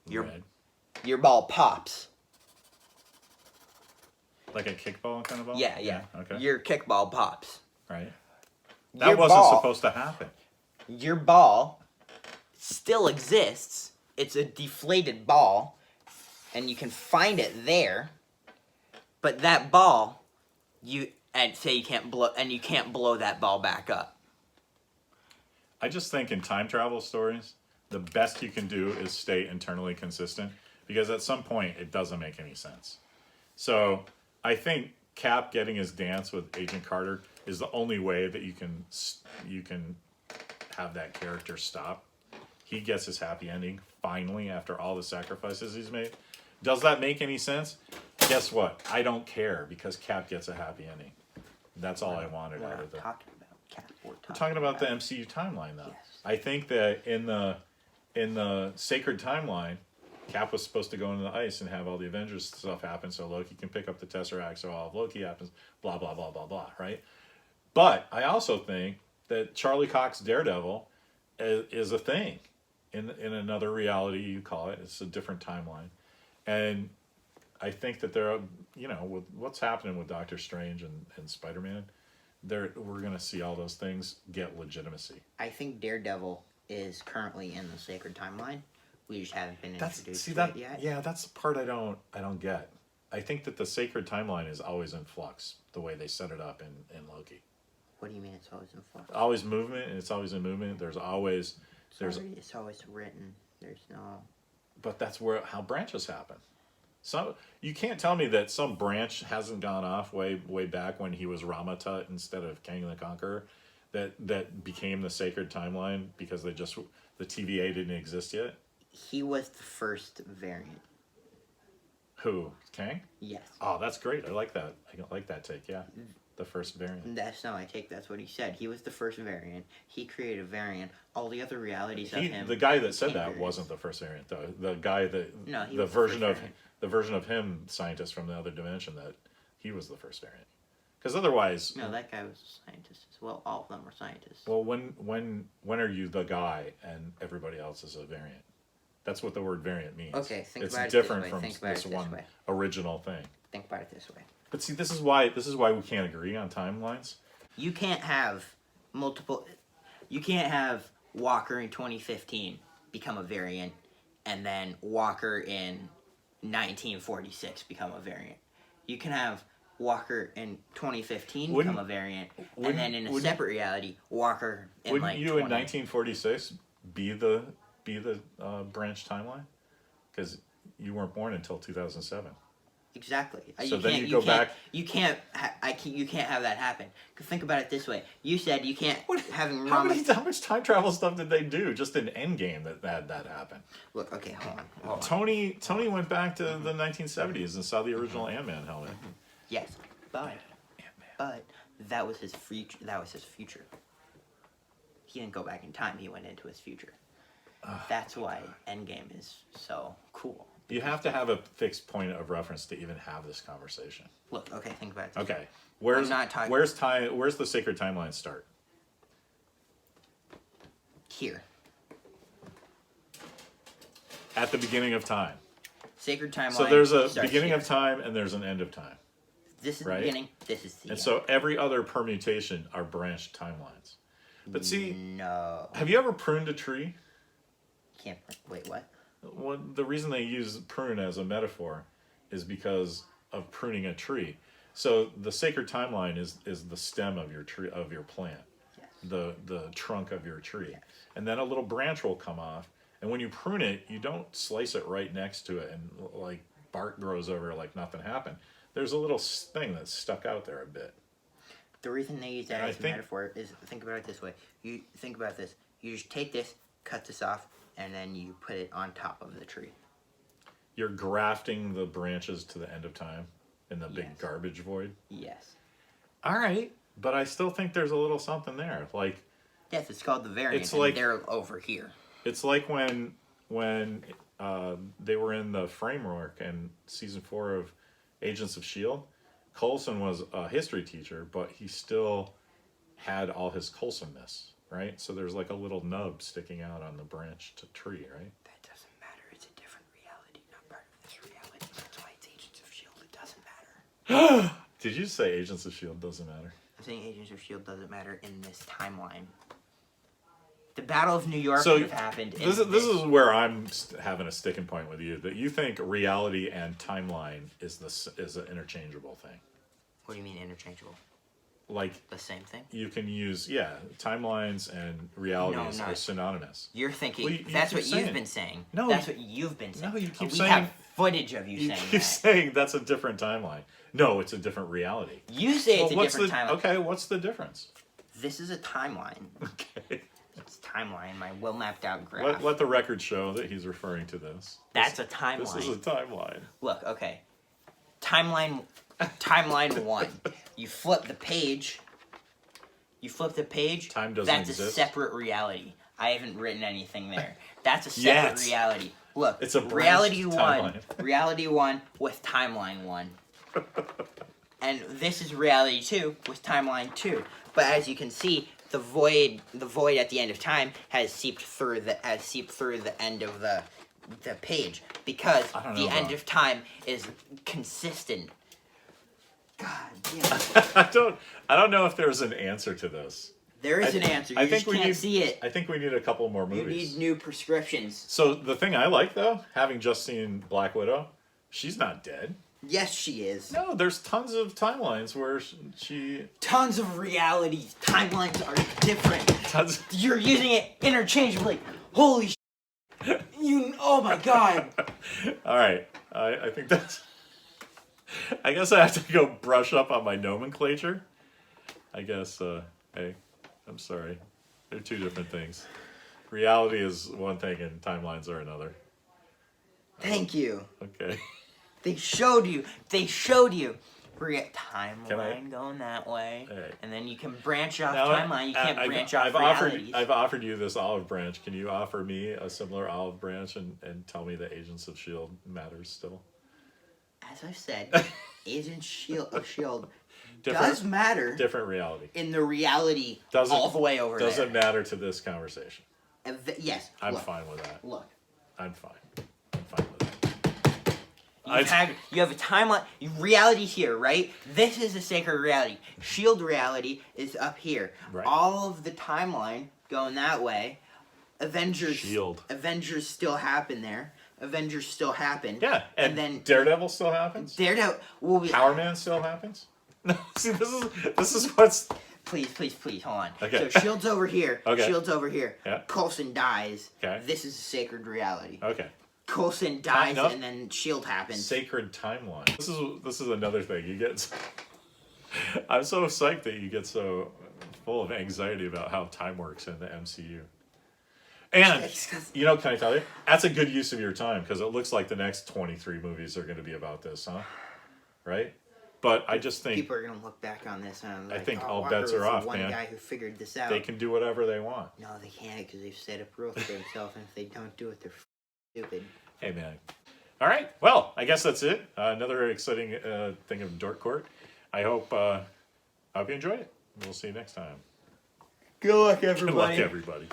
Red. Your ball pops. Like a kickball kind of ball? Yeah. Okay. Your kickball pops. Right. That wasn't supposed to happen. Your ball still exists. It's a deflated ball, and you can find it there. But that ball, you can't blow that ball back up. I just think in time travel stories, the best you can do is stay internally consistent, because at some point it doesn't make any sense. So I think Cap getting his dance with Agent Carter is the only way that you can have that character stop. He gets his happy ending finally after all the sacrifices he's made. Does that make any sense? Guess what? I don't care, because Cap gets a happy ending. That's all I wanted out of it. We're talking about the MCU timeline, though. Yes. I think that in the sacred timeline, Cap was supposed to go into the ice and have all the Avengers stuff happen, so Loki can pick up the Tesseract, so all of Loki happens, blah, blah, blah, blah, blah, right? But I also think that Charlie Cox Daredevil is a thing in another reality, you call it. It's a different timeline. And I think that there are, with what's happening with Doctor Strange and Spider-Man, we're going to see all those things get legitimacy. I think Daredevil is currently in the sacred timeline. We just haven't been introduced to it yet. Yeah, that's the part I don't get. I think that the sacred timeline is always in flux, the way they set it up in Loki. What do you mean it's always in flux? Always movement, and it's always in movement. It's always written. There's no. But that's how branches happen. So you can't tell me that some branch hasn't gone off way back when he was Ramatut instead of Kang the Conqueror, that became the sacred timeline because the TVA didn't exist yet. He was the first variant. Who? Kang? Yes. Oh, that's great. I like that. I like that take. Yeah, the first variant. That's what he said. He was the first variant. He created a variant. All the other realities of him. The guy that said that wasn't the first variant, though. The guy that the version of him, scientist from the other dimension, that he was the first variant. Because otherwise, no, that guy was a scientist as well. All of them were scientists. Well, when are you the guy and everybody else is a variant? That's what the word variant means. Okay, about it this way. It's different from this one original thing. Think about it this way. But see, this is why we can't agree on timelines. You can't have multiple. You can't have Walker in 2015 become a variant, and then Walker in 1946 become a variant. You can have Walker in 2015 become a variant, and then in a separate reality, Walker in wouldn't you in 1946 be the branch timeline? Because you weren't born until 2007. Exactly. So then you go back. You can't have that happen. Think about it this way. You said you can't having how much time travel stuff did they do just in Endgame that happen? Look, okay, hold on. Tony went back to the 1970s and saw the original Ant-Man helmet. Yes, but that was his future. He didn't go back in time. He went into his future. That's why Endgame is so cool. You have to have a fixed point of reference to even have this conversation. Look, okay, think about it. Okay, where's the sacred timeline start? Here. At the beginning of time. Sacred timeline. So there's a beginning of time and there's an end of time. This is the beginning. This is the end. So every other permutation are branched timelines. But see, no. Have you ever pruned a tree? Can't. Wait, what? Well, the reason they use prune as a metaphor is because of pruning a tree. So the sacred timeline is the stem of your tree, of your plant, yes. the trunk of your tree, yes. And then a little branch will come off. And when you prune it, you don't slice it right next to it and like bark grows over like nothing happened. There's a little thing that's stuck out there a bit. The reason they use that as a metaphor is, think about it this way. You think about this. You just take this, cut this off, and then you put it on top of the tree. You're grafting the branches to the end of time in the big garbage void? Yes. All right, but I still think there's a little something there. Like, yes, it's called the variant, and they're over here. It's like when they were in the framework in season 4 of Agents of S.H.I.E.L.D., Coulson was a history teacher, but he still had all his Coulsonness. Right? So there's like a little nub sticking out on the branch to tree, right? That doesn't matter. It's a different Did you say Agents of S.H.I.E.L.D. doesn't matter? I'm saying Agents of S.H.I.E.L.D. doesn't matter in this timeline. The Battle of New York So would have happened. This is where I'm having a sticking point with you. That you think reality and timeline is an interchangeable thing. What do you mean interchangeable? Like The same thing? you can use timelines and realities are synonymous. You're thinking Well, that's keep what saying. you've been saying. No, That's what you've been saying. No, you keep we saying. have footage of you You saying keep that. saying that's a different timeline. No, it's a different reality. You say it's a what's different timeline. Okay, what's the difference? This is a timeline. Okay. It's timeline, my well mapped out graph. Let the record show that he's referring to this. That's a timeline. This is a timeline. Look, okay. Timeline 1. You flip the page. Time doesn't that's exist. a separate reality. I haven't written anything there. That's a separate reality. Look, It's a reality branched 1. timeline. Reality 1 with timeline 1. And this is reality 2 with timeline 2. But as you can see, the void at the end of time has seeped through the end of the page because the end of time is consistent. God damn. I don't know if there's an answer to this. There is an answer. You just can't see it. I think we need a couple more You movies. need new prescriptions. So the thing I like though, having just seen Black Widow, she's not dead. Yes, she is. No, there's tons of timelines where she. Tons of realities. Timelines are different. Tons. You're using it interchangeably. Holy shit. Oh my god. All right, I think that's. I guess I have to go brush up on my nomenclature. I guess. Hey, I'm sorry. They're two different things. Reality is one thing, and timelines are another. Thank you. Okay. They showed you. Timeline going that way, Right. and then you can branch off Now, timeline. You can't branch off realities. I've offered you this olive branch. Can you offer me a similar olive branch and tell me that Agents of S.H.I.E.L.D. matters still? As I said, Agents of S.H.I.E.L.D. Different, does matter different reality. in the reality all the way over doesn't there. matter to this conversation. Yes. I'm fine with that. Look. I'm fine with that. You have a timeline. Reality here, right? This is a sacred reality. S.H.I.E.L.D. reality is up here. Right. All of the timeline going that way. Avengers. S.H.I.E.L.D. Avengers still happen there. Avengers still happen. Yeah, and then Daredevil still happens. Daredevil. Well, Power Man still happens. No, see, this is what's. Please, hold on. Okay. So S.H.I.E.L.D.'s over here. Okay. S.H.I.E.L.D.'s over here. Yeah. Coulson dies. Okay. This is a sacred reality. Okay. Coulson dies, Nope. and then S.H.I.E.L.D. happens. Sacred timeline. This is another thing you get. I'm so psyched that you get so full of anxiety about how time works in the MCU. And can I tell you, that's a good use of your time because it looks like the next 23 movies are going to be about this, huh? Right? But I just think people are going to look back on this and I think all Walker bets are was the off, one man. guy who figured this out. They can do whatever they want. No, they can't because they've set up rules for themselves, and if they don't do it, they're stupid. Hey, man. All right. Well, I guess that's it. Another exciting thing of Dork Court. I hope you enjoy it. We'll see you next time. Good luck, everybody. Good luck, everybody.